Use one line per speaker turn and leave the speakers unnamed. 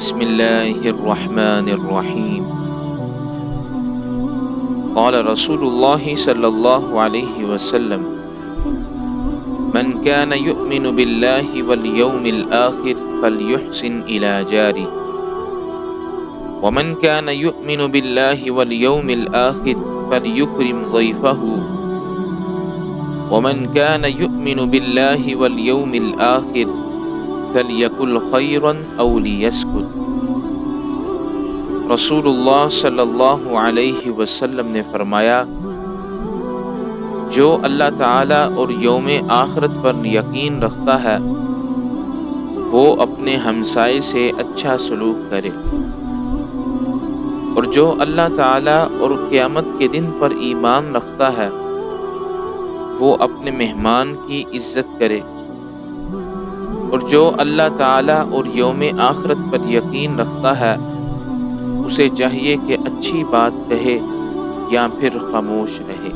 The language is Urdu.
بسم اللہ الرحمن الرحیم۔ قال رسول اللہ صلی اللہ علیہ وسلم: من كان يؤمن بالله واليوم الآخر فليحسن إلى جاره، ومن كان يؤمن بالله واليوم الآخر فليكرم ضيفه، ومن كان يؤمن بالله واليوم الآخر فليقل خيرا أو ليسكت۔ رسول اللہ صلی اللہ علیہ وسلم نے فرمایا، جو اللہ تعالیٰ اور یوم آخرت پر یقین رکھتا ہے وہ اپنے ہمسائے سے اچھا سلوک کرے، اور جو اللہ تعالیٰ اور قیامت کے دن پر ایمان رکھتا ہے وہ اپنے مہمان کی عزت کرے، اور جو اللہ تعالیٰ اور یوم آخرت پر یقین رکھتا ہے اسے چاہیے کہ اچھی بات کہے یا پھر خاموش رہے۔